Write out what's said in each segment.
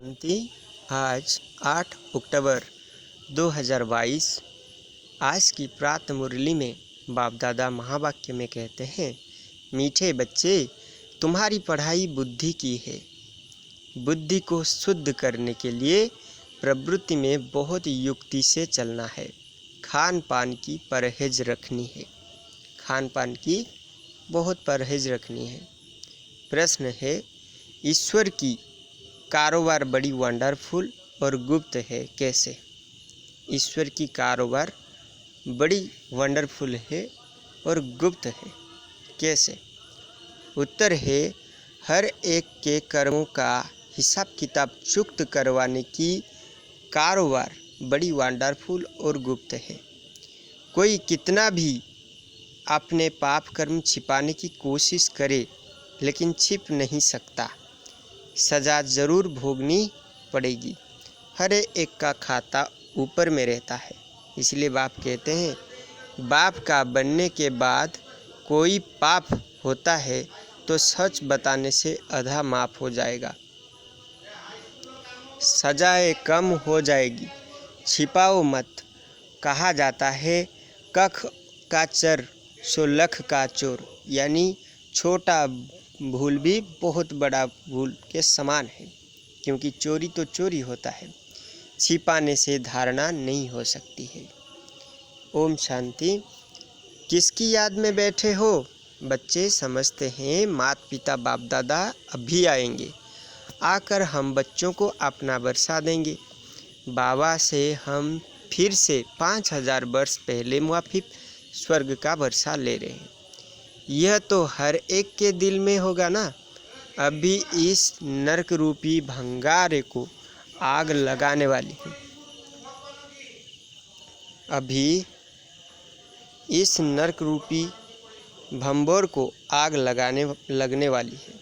शांति। आज 8 अक्टूबर 2022। आज की प्रातः मुरली में बाप दादा महावाक्य में कहते हैं, मीठे बच्चे, तुम्हारी पढ़ाई बुद्धि की है। बुद्धि को शुद्ध करने के लिए प्रवृत्ति में बहुत युक्ति से चलना है। खान पान की परहेज रखनी है। खान पान की बहुत परहेज रखनी है। प्रश्न है, ईश्वर की कारोबार बड़ी वंडरफुल और गुप्त है, कैसे? ईश्वर की कारोबार बड़ी वंडरफुल है और गुप्त है, कैसे? उत्तर है, हर एक के कर्मों का हिसाब किताब चुक्त करवाने की कारोबार बड़ी वंडरफुल और गुप्त है। कोई कितना भी अपने पाप कर्म छिपाने की कोशिश करे, लेकिन छिप नहीं सकता। सज़ा ज़रूर भोगनी पड़ेगी। हर एक का खाता ऊपर में रहता है। इसलिए बाप कहते हैं, बाप का बनने के बाद कोई पाप होता है तो सच बताने से आधा माफ़ हो जाएगा, सजाएं कम हो जाएगी। छिपाओ मत। कहा जाता है, कख का चर सो लख का चोर, यानी छोटा भूल भी बहुत बड़ा भूल के समान है, क्योंकि चोरी तो चोरी होता है, छिपाने से धारणा नहीं हो सकती है। ओम शांति। किसकी याद में बैठे हो? बच्चे समझते हैं माता पिता बाप दादा अभी आएंगे, आकर हम बच्चों को अपना बरसा देंगे। बाबा से हम फिर से 5000 वर्ष पहले मुआफिक स्वर्ग का बरसा ले रहे हैं। यह तो हर एक के दिल में होगा ना। अभी इस नरक रूपी भंगारे को आग लगाने वाली है। अभी इस नरक रूपी भंबोर को आग लगने वाली है।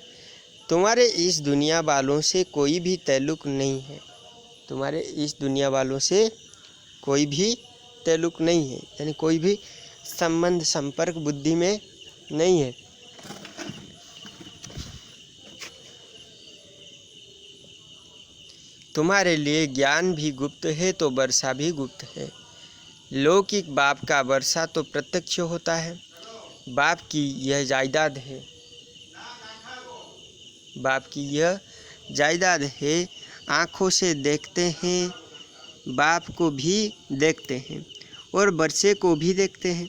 तुम्हारे इस दुनिया वालों से कोई भी ताल्लुक नहीं है। तुम्हारे इस दुनिया वालों से कोई भी ताल्लुक नहीं है, यानी कोई भी संबंध संपर्क बुद्धि में नहीं है। तुम्हारे लिए ज्ञान भी गुप्त है तो वर्षा भी गुप्त है। लौकिक बाप का वर्षा तो प्रत्यक्ष होता है। बाप की यह जायदाद है। बाप की यह जायदाद है। आँखों से देखते हैं, बाप को भी देखते हैं और वर्षे को भी देखते हैं।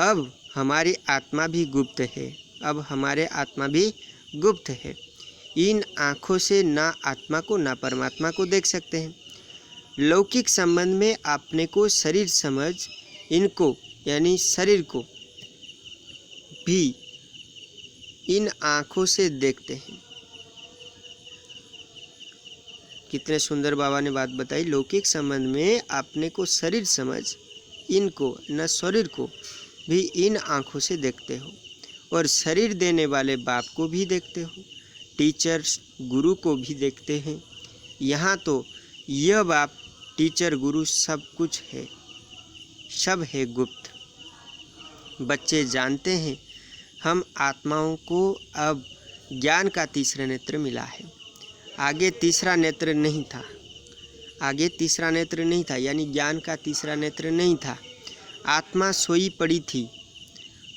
अब हमारी आत्मा भी गुप्त है। अब हमारे आत्मा भी गुप्त है। इन आँखों से ना आत्मा को ना परमात्मा को देख सकते हैं। लौकिक संबंध में अपने को शरीर समझ इनको यानी शरीर को भी इन आँखों से देखते हैं। कितने सुंदर बाबा ने बात बताई। लौकिक संबंध में अपने को शरीर समझ इनको न शरीर को भी इन आँखों से देखते हो, और शरीर देने वाले बाप को भी देखते हो, टीचर गुरु को भी देखते हैं। यहाँ तो यह बाप टीचर गुरु सब कुछ है, सब है गुप्त। बच्चे जानते हैं हम आत्माओं को अब ज्ञान का तीसरा नेत्र मिला है। आगे तीसरा नेत्र नहीं था। आगे तीसरा नेत्र नहीं था, यानी ज्ञान का तीसरा नेत्र नहीं था। आत्मा सोई पड़ी थी।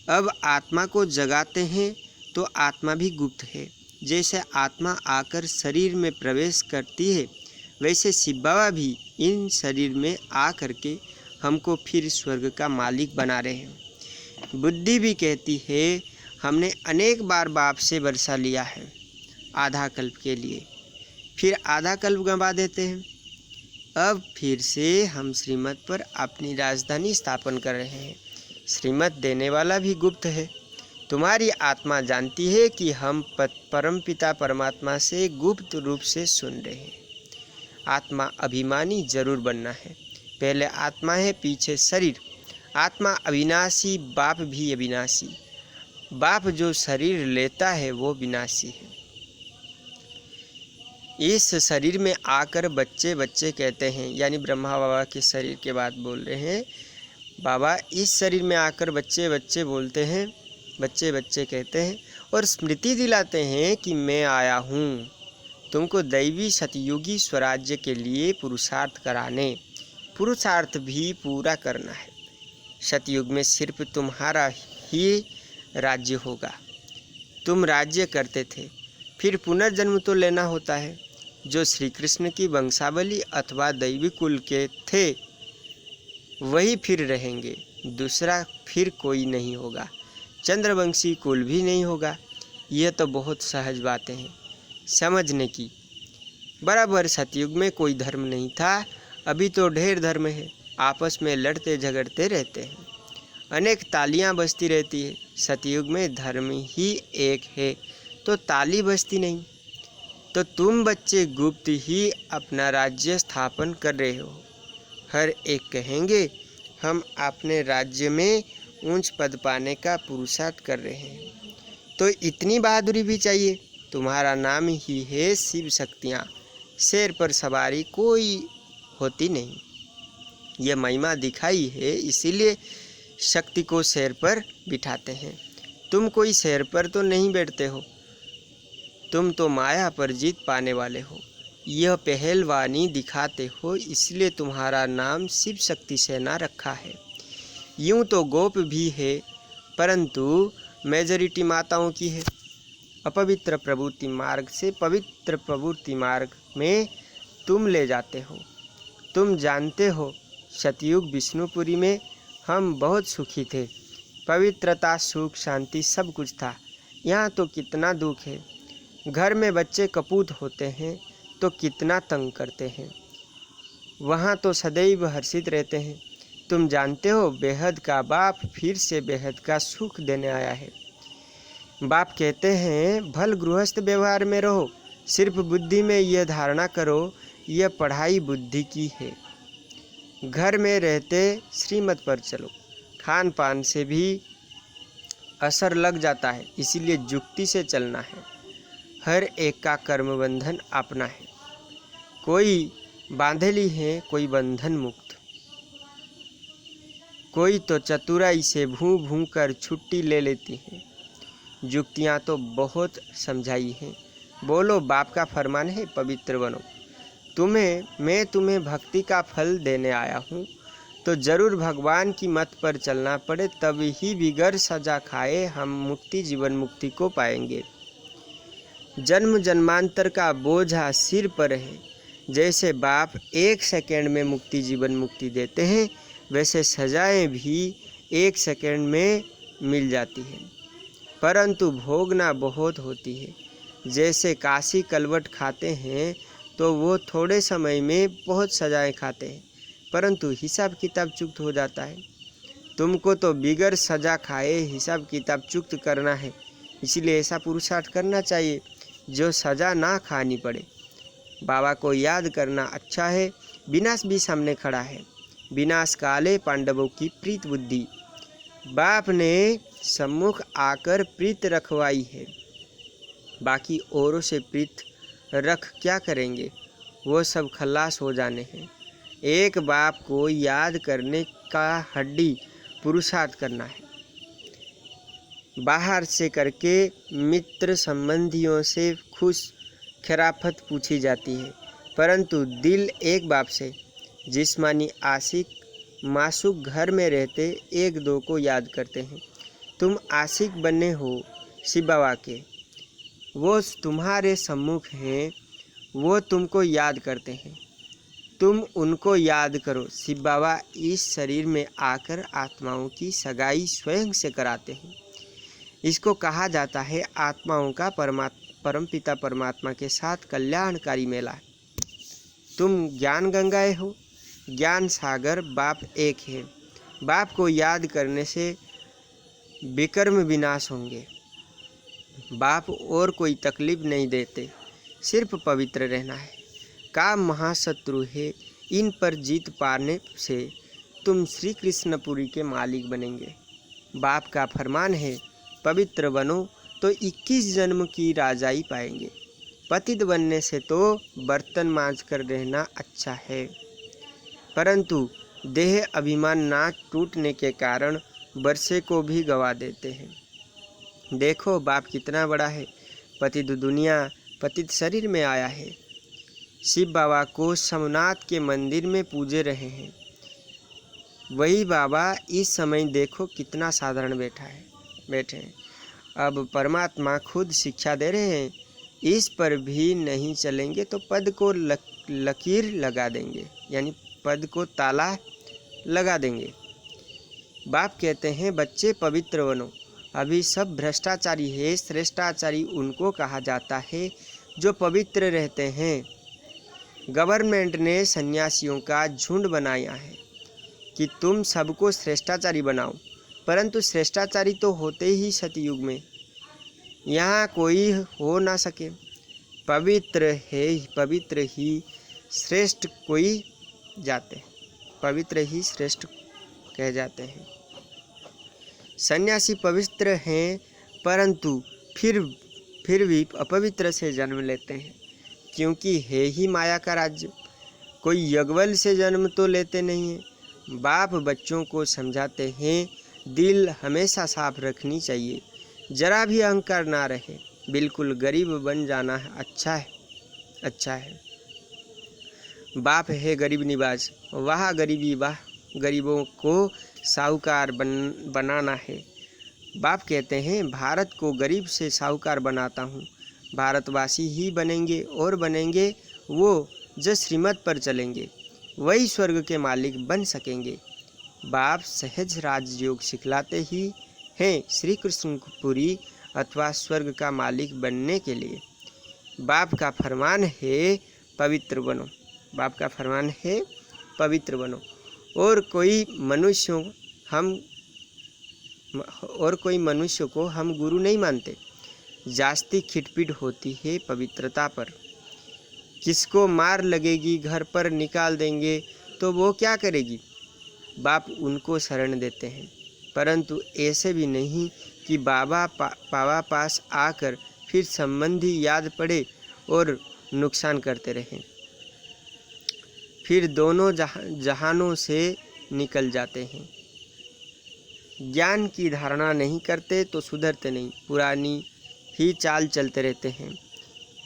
अब आत्मा को जगाते हैं तो आत्मा भी गुप्त है। जैसे आत्मा आकर शरीर में प्रवेश करती है, वैसे शिव बाबा भी इन शरीर में आ करके हमको फिर स्वर्ग का मालिक बना रहे हैं। बुद्धि भी कहती है, हमने अनेक बार बाप से वर्षा लिया है आधा कल्प के लिए, फिर आधा कल्प गंवा देते हैं। अब फिर से हम श्रीमत पर अपनी राजधानी स्थापन कर रहे हैं। श्रीमत देने वाला भी गुप्त है। तुम्हारी आत्मा जानती है कि हम परमपिता परमात्मा से गुप्त रूप से सुन रहे हैं। आत्मा अभिमानी जरूर बनना है। पहले आत्मा है, पीछे शरीर। आत्मा अविनाशी, बाप भी अविनाशी। बाप जो शरीर लेता है वो विनाशी है। इस शरीर में आकर बच्चे बच्चे कहते हैं, यानी ब्रह्मा बाबा के शरीर के बात बोल रहे हैं। बाबा इस शरीर में आकर बच्चे बच्चे बोलते हैं, बच्चे बच्चे कहते हैं और स्मृति दिलाते हैं कि मैं आया हूँ, तुमको दैवी सतयुगी स्वराज्य के लिए पुरुषार्थ कराने, पुरुषार्थ भी पूरा करना है। सतयुग में सिर्फ तुम्हारा ही राज्य होगा। तुम राज्य करते थे, फिर पुनर्जन्म तो लेना होता है। जो श्री कृष्ण की वंशावली अथवा दैवी कुल के थे वही फिर रहेंगे, दूसरा फिर कोई नहीं होगा। चंद्रवंशी कुल भी नहीं होगा। यह तो बहुत सहज बातें हैं समझने की। बराबर सतयुग में कोई धर्म नहीं था, अभी तो ढेर धर्म है, आपस में लड़ते झगड़ते रहते हैं, अनेक तालियां बजती रहती है। सतयुग में धर्म ही एक है तो ताली बजती नहीं। तो तुम बच्चे गुप्त ही अपना राज्य स्थापन कर रहे हो। हर एक कहेंगे हम अपने राज्य में ऊंच पद पाने का पुरुषार्थ कर रहे हैं। तो इतनी बहादुरी भी चाहिए। तुम्हारा नाम ही है शिव शक्तियाँ। शेर पर सवारी कोई होती नहीं। यह महिमा दिखाई है, इसीलिए शक्ति को शेर पर बिठाते हैं। तुम कोई शेर पर तो नहीं बैठते हो, तुम तो माया पर जीत पाने वाले हो। यह पहलवानी दिखाते हो, इसलिए तुम्हारा नाम शिव शक्ति सेना रखा है। यूं तो गोप भी है, परंतु मेजॉरिटी माताओं की है। अपवित्र प्रवृत्ति मार्ग से पवित्र प्रवृत्ति मार्ग में तुम ले जाते हो। तुम जानते हो सतयुग विष्णुपुरी में हम बहुत सुखी थे। पवित्रता, सुख, शांति सब कुछ था। यहाँ तो कितना दुख है। घर में बच्चे कपूत होते हैं तो कितना तंग करते हैं। वहाँ तो सदैव हर्षित रहते हैं। तुम जानते हो बेहद का बाप फिर से बेहद का सुख देने आया है। बाप कहते हैं भल गृहस्थ व्यवहार में रहो, सिर्फ बुद्धि में यह धारणा करो यह पढ़ाई बुद्धि की है। घर में रहते श्रीमत पर चलो। खान पान से भी असर लग जाता है, इसीलिए जुक्ति से चलना है। हर एक का कर्म बंधन अपना है। कोई बांधेली है, कोई बंधन मुक्त। कोई तो चतुराई से भूं भूं कर छुट्टी ले लेती है। जुक्तियाँ तो बहुत समझाई हैं। बोलो बाप का फरमान है पवित्र बनो। मैं तुम्हें भक्ति का फल देने आया हूँ, तो जरूर भगवान की मत पर चलना पड़े, तब ही बिगर सजा खाए हम मुक्ति जीवन मुक्ति को पाएंगे। जन्म जन्मांतर का बोझा सिर पर है। जैसे बाप 1 सेकंड में मुक्ति जीवन मुक्ति देते हैं, वैसे सजाएं भी 1 सेकंड में मिल जाती हैं, परंतु भोगना बहुत होती है। जैसे काशी कलवट खाते हैं तो वो थोड़े समय में बहुत सजाएं खाते हैं, परंतु हिसाब किताब चुक्त हो जाता है। तुमको तो बिगर सजा खाए हिसाब किताब चुक्त करना है, इसलिए ऐसा पुरुषार्थ करना चाहिए जो सजा ना खानी पड़े। बाबा को याद करना अच्छा है। विनाश भी सामने खड़ा है। विनाश काले पांडवों की प्रीत बुद्धि। बाप ने सम्मुख आकर प्रीत रखवाई है, बाकी औरों से प्रीत रख क्या करेंगे, वो सब खल्लास हो जाने हैं। एक बाप को याद करने का हड्डी पुरुषार्थ करना है। बाहर से करके मित्र संबंधियों से खुश खराफत पूछी जाती है, परंतु दिल एक बाप से। जिस्मानी आशिक मासूक घर में रहते एक दो को याद करते हैं। तुम आशिक बने हो शिव बाबा के, वो तुम्हारे सम्मुख हैं, वो तुमको याद करते हैं, तुम उनको याद करो। शिव बाबा इस शरीर में आकर आत्माओं की सगाई स्वयं से कराते हैं। इसको कहा जाता है आत्माओं का परमपिता परमात्मा के साथ कल्याणकारी मेला। तुम ज्ञान गंगाएं हो, ज्ञान सागर बाप एक है। बाप को याद करने से विकर्म विनाश होंगे। बाप और कोई तकलीफ नहीं देते, सिर्फ पवित्र रहना है। काम महाशत्रु है, इन पर जीत पाने से तुम श्री कृष्णपुरी के मालिक बनेंगे। बाप का फरमान है पवित्र बनो तो 21 जन्म की राजाई पाएंगे। पतित बनने से तो बर्तन मांज कर रहना अच्छा है, परंतु देह अभिमान ना टूटने के कारण वर्षे को भी गवा देते हैं। देखो बाप कितना बड़ा है। पतित दुनिया पतित शरीर में आया है। शिव बाबा को सोमनाथ के मंदिर में पूजे रहे हैं। वही बाबा इस समय देखो कितना साधारण बैठे हैं। अब परमात्मा खुद शिक्षा दे रहे हैं, इस पर भी नहीं चलेंगे तो पद को लकीर लगा देंगे, यानी पद को ताला लगा देंगे। बाप कहते हैं बच्चे पवित्र बनो। अभी सब भ्रष्टाचारी है। श्रेष्ठाचारी उनको कहा जाता है जो पवित्र रहते हैं। गवर्नमेंट ने सन्यासियों का झुंड बनाया है कि तुम सबको श्रेष्ठाचारी बनाओ, परंतु श्रेष्ठाचारी तो होते ही सतयुग में, यहाँ कोई हो ना सके। पवित्र ही श्रेष्ठ कोई जाते हैं, पवित्र ही श्रेष्ठ कह जाते हैं। सन्यासी पवित्र हैं, परंतु फिर भी अपवित्र से जन्म लेते हैं, क्योंकि है ही माया का राज्य। कोई यज्ञवल से जन्म तो लेते नहीं है। बाप बच्चों को समझाते हैं दिल हमेशा साफ रखनी चाहिए, जरा भी अहंकार ना रहे। बिल्कुल गरीब बन जाना अच्छा है। बाप है गरीब निवाज, वाह गरीबी वाह, गरीबों को साहूकार बनाना है। बाप कहते हैं भारत को गरीब से साहूकार बनाता हूँ। भारतवासी ही बनेंगे और बनेंगे वो जो श्रीमत पर चलेंगे, वही स्वर्ग के मालिक बन सकेंगे। बाप सहज राजयोग सिखलाते ही हैं श्री कृष्णपुरी अथवा स्वर्ग का मालिक बनने के लिए। बाप का फरमान है पवित्र बनो। बाप का फरमान है पवित्र बनो। और कोई मनुष्य को हम गुरु नहीं मानते। जास्ती खिटपिट होती है पवित्रता पर। किसको मार लगेगी, घर पर निकाल देंगे तो वो क्या करेगी? बाप उनको शरण देते हैं, परंतु ऐसे भी नहीं कि बाबा पास आकर फिर संबंधी याद पड़े और नुकसान करते रहें, फिर दोनों जहानों से निकल जाते हैं। ज्ञान की धारणा नहीं करते तो सुधरते नहीं, पुरानी ही चाल चलते रहते हैं।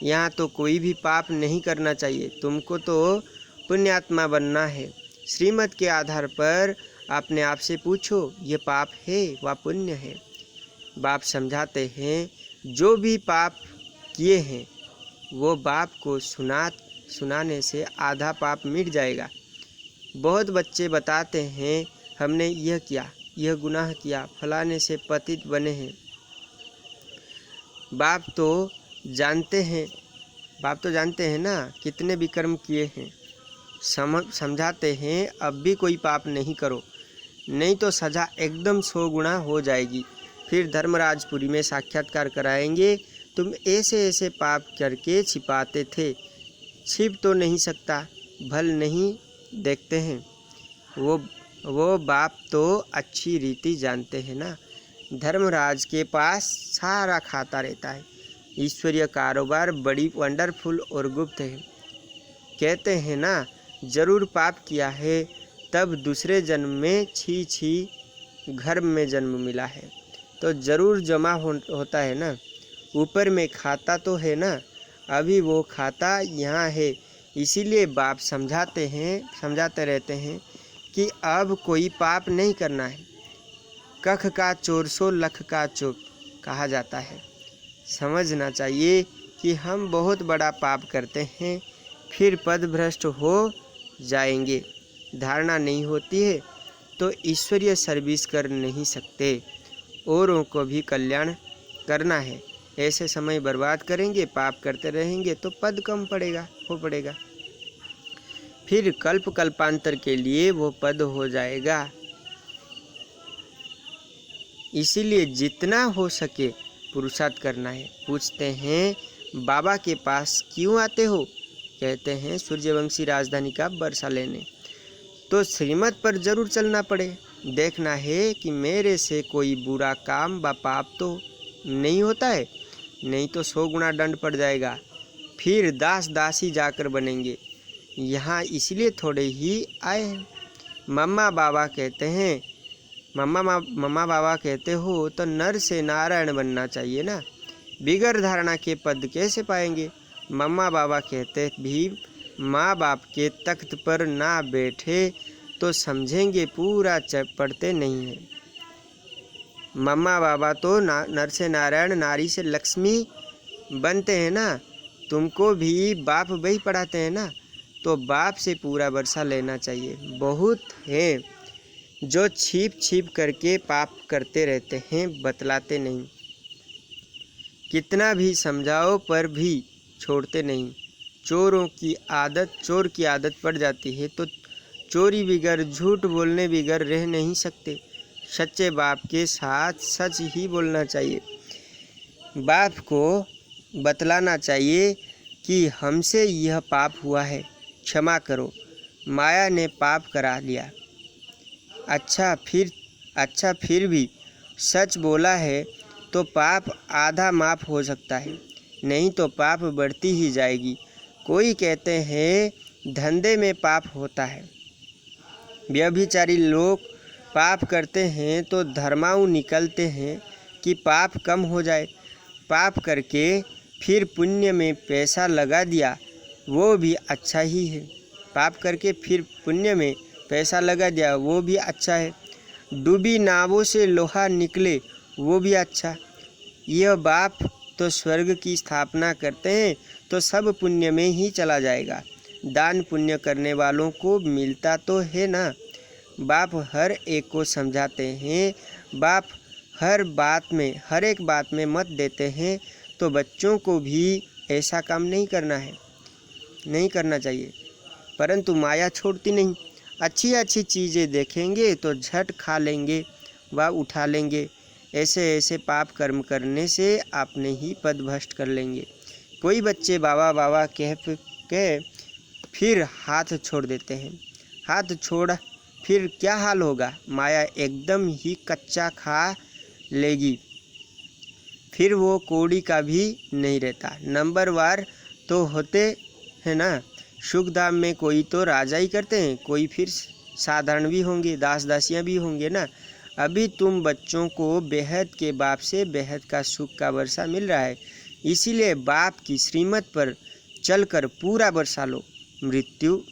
यहाँ तो कोई भी पाप नहीं करना चाहिए, तुमको तो पुण्यात्मा बनना है। श्रीमत के आधार पर अपने आप से पूछो, ये पाप है व पुण्य है। बाप समझाते हैं जो भी पाप किए हैं वो बाप को सुनाने से आधा पाप मिट जाएगा। बहुत बच्चे बताते हैं हमने यह किया, यह गुनाह किया, फलाने से पतित बने हैं। बाप तो जानते हैं ना कितने विकर्म किए हैं। समझाते हैं अब भी कोई पाप नहीं करो, नहीं तो सज़ा एकदम 100 गुना हो जाएगी। फिर धर्मराजपुरी में साक्षात्कार कराएंगे, तुम ऐसे पाप करके छिपाते थे, छिप तो नहीं सकता, भल नहीं देखते हैं। वो बाप तो अच्छी रीति जानते हैं ना। धर्मराज के पास सारा खाता रहता है। ईश्वरीय कारोबार बड़ी वंडरफुल और गुप्त है। कहते हैं ना, जरूर पाप किया है तब दूसरे जन्म में छी घर में जन्म मिला है, तो जरूर जमा होता है ना। ऊपर में खाता तो है ना, अभी वो खाता यहाँ है। इसीलिए बाप समझाते रहते हैं कि अब कोई पाप नहीं करना है। कख का चोर सो लख का चोर कहा जाता है। समझना चाहिए कि हम बहुत बड़ा पाप करते हैं, फिर पदभ्रष्ट हो जाएंगे। धारणा नहीं होती है तो ईश्वरीय सर्विस कर नहीं सकते। औरों को भी कल्याण करना है। ऐसे समय बर्बाद करेंगे, पाप करते रहेंगे तो पद कम पड़ेगा। फिर कल्पांतर के लिए वो पद हो जाएगा। इसीलिए जितना हो सके पुरुषार्थ करना है। पूछते हैं बाबा के पास क्यों आते हो? कहते हैं सूर्यवंशी राजधानी का बरसा लेने। तो श्रीमत पर जरूर चलना पड़े। देखना है कि मेरे से कोई बुरा काम व पाप तो नहीं होता है, नहीं तो 100 गुना दंड पड़ जाएगा। फिर दासी जाकर बनेंगे। यहाँ इसलिए थोड़े ही आए हैं। मम्मा बाबा कहते हो तो नर से नारायण बनना चाहिए ना। बिगर धारणा के पद कैसे पाएंगे? मम्मा बाबा कहते भी माँ बाप के तख्त पर ना बैठे तो समझेंगे पूरा पढ़ते नहीं हैं। मम्मा बाबा तो नर से नारायण नारी से लक्ष्मी बनते हैं ना। तुमको भी बाप वही पढ़ाते हैं ना, तो बाप से पूरा वर्षा लेना चाहिए। बहुत हैं जो छिप छिप करके पाप करते रहते हैं, बतलाते नहीं। कितना भी समझाओ पर भी छोड़ते नहीं। चोर की आदत पड़ जाती है तो चोरी बिगर, झूठ बोलने बिगर रह नहीं सकते। सच्चे बाप के साथ सच ही बोलना चाहिए। बाप को बतलाना चाहिए कि हमसे यह पाप हुआ है, क्षमा करो, माया ने पाप करा लिया। अच्छा फिर भी सच बोला है तो पाप आधा माफ़ हो सकता है, नहीं तो पाप बढ़ती ही जाएगी। कोई कहते हैं धंधे में पाप होता है। व्यभिचारी लोग पाप करते हैं तो धर्माऊ निकलते हैं कि पाप कम हो जाए। पाप करके फिर पुण्य में पैसा लगा दिया, वो भी अच्छा ही है। पाप करके फिर पुण्य में पैसा लगा दिया, वो भी अच्छा है। डूबी नावों से लोहा निकले, वो भी अच्छा। यह बाप तो स्वर्ग की स्थापना करते हैं तो सब पुण्य में ही चला जाएगा। दान पुण्य करने वालों को मिलता तो है ना। बाप हर एक को समझाते हैं। बाप हर एक बात में मत देते हैं, तो बच्चों को भी ऐसा काम नहीं करना चाहिए। परंतु माया छोड़ती नहीं। अच्छी चीज़ें देखेंगे तो झट खा लेंगे व उठा लेंगे। ऐसे पाप कर्म करने से आपने ही पद भ्रष्ट कर लेंगे। कोई बच्चे बाबा बाबा कह के फिर हाथ छोड़ देते हैं। हाथ छोड़ फिर क्या हाल होगा? माया एकदम ही कच्चा खा लेगी, फिर वो कौड़ी का भी नहीं रहता। नंबरवार तो होते हैं ना। सुखधाम में कोई तो राजा ही करते हैं, कोई फिर साधारण भी होंगे, दास दासियाँ भी होंगे ना। अभी तुम बच्चों को बेहद के बाप से बेहद का सुख का वर्षा मिल रहा है, इसीलिए बाप की श्रीमत पर चलकर पूरा वर्षा लो।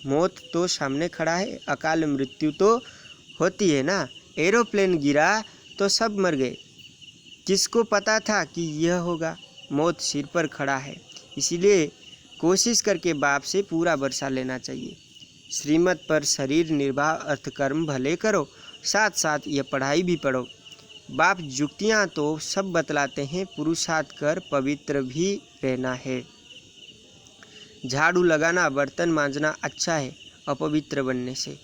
मौत तो सामने खड़ा है, अकाल मृत्यु तो होती है ना। एरोप्लेन गिरा तो सब मर गए, किसको पता था कि यह होगा? मौत सिर पर खड़ा है, इसीलिए कोशिश करके बाप से पूरा वर्षा लेना चाहिए। श्रीमत पर शरीर निर्वाह अर्थकर्म भले करो, साथ साथ यह पढ़ाई भी पढ़ो। बाप जुक्तियाँ तो सब बतलाते हैं, पुरुषार्थ कर पवित्र भी रहना है। झाड़ू लगाना, बर्तन मांजना अच्छा है अपवित्र बनने से,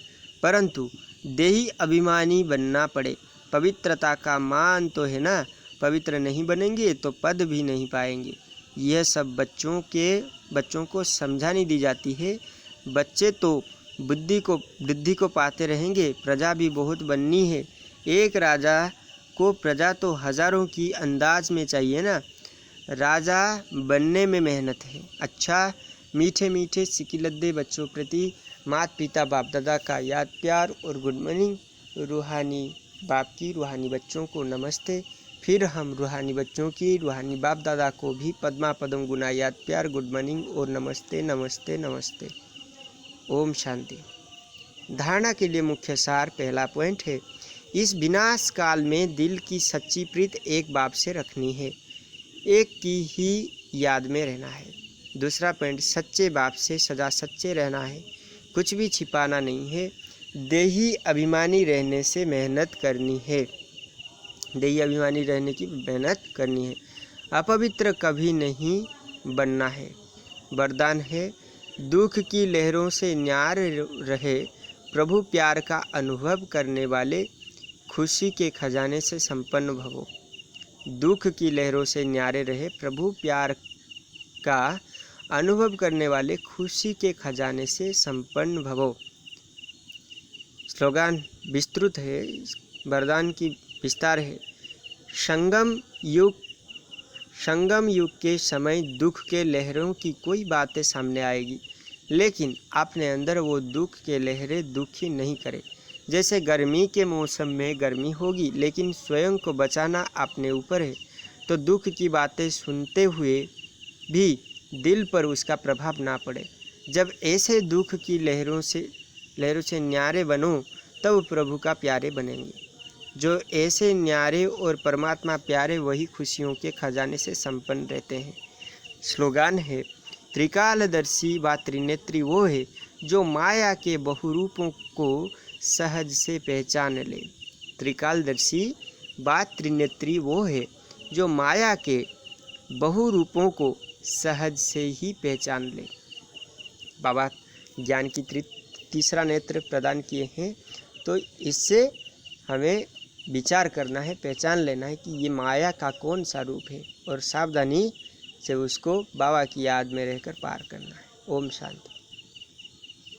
परंतु देही अभिमानी बनना पड़े। पवित्रता का मान तो है ना। पवित्र नहीं बनेंगे तो पद भी नहीं पाएंगे। यह सब बच्चों को समझानी दी जाती है। बच्चे तो बुद्धि को पाते रहेंगे। प्रजा भी बहुत बननी है। एक राजा को प्रजा तो हजारों की अंदाज में चाहिए ना। राजा बनने में मेहनत है। अच्छा, मीठे मीठे सिकिलद्दे बच्चों प्रति माता पिता बाप दादा का याद प्यार और गुड मॉर्निंग। रूहानी बाप की रूहानी बच्चों को नमस्ते। फिर हम रूहानी बच्चों की रूहानी बाप दादा को भी पद्मा पदम गुना याद प्यार गुड मॉर्निंग और नमस्ते नमस्ते नमस्ते। ओम शांति। धारणा के लिए मुख्य सार पहला पॉइंट है, इस विनाश काल में दिल की सच्ची प्रीत एक बाप से रखनी है, एक की ही याद में रहना है। दूसरा पॉइंट, सच्चे बाप से सदा सच्चे रहना है, कुछ भी छिपाना नहीं है। देही अभिमानी रहने से मेहनत करनी है, देही अभिमानी रहने की मेहनत करनी है। अपवित्र कभी नहीं बनना है। वरदान है, दुख की लहरों से न्यार रहे, प्रभु प्यार का अनुभव करने वाले खुशी के खजाने से संपन्न भवो। दुख की लहरों से न्यारे रहे, प्रभु प्यार का अनुभव करने वाले खुशी के खजाने से संपन्न भवो। स्लोगान विस्तृत है, वरदान की विस्तार है। संगम युग के समय दुख के लहरों की कोई बातें सामने आएगी, लेकिन अपने अंदर वो दुख के लहरें दुखी नहीं करे। जैसे गर्मी के मौसम में गर्मी होगी, लेकिन स्वयं को बचाना अपने ऊपर है। तो दुख की बातें सुनते हुए भी दिल पर उसका प्रभाव ना पड़े। जब ऐसे दुख की लहरों से न्यारे बनो तब प्रभु का प्यारे बनेंगे। जो ऐसे न्यारे और परमात्मा प्यारे वही खुशियों के खजाने से संपन्न रहते हैं। स्लोगान है, त्रिकालदर्शी व त्रिनेत्री वो है जो माया के बहुरूपों को सहज से पहचान ले। त्रिकालदर्शी व त्रिनेत्री वो है जो माया के बहुरूपों को सहज से ही पहचान ले। बाबा ज्ञान की तीसरा नेत्र प्रदान किए हैं, तो इससे हमें विचार करना है, पहचान लेना है कि ये माया का कौन सा रूप है और सावधानी से उसको बाबा की याद में रहकर पार करना है। ओम शांति।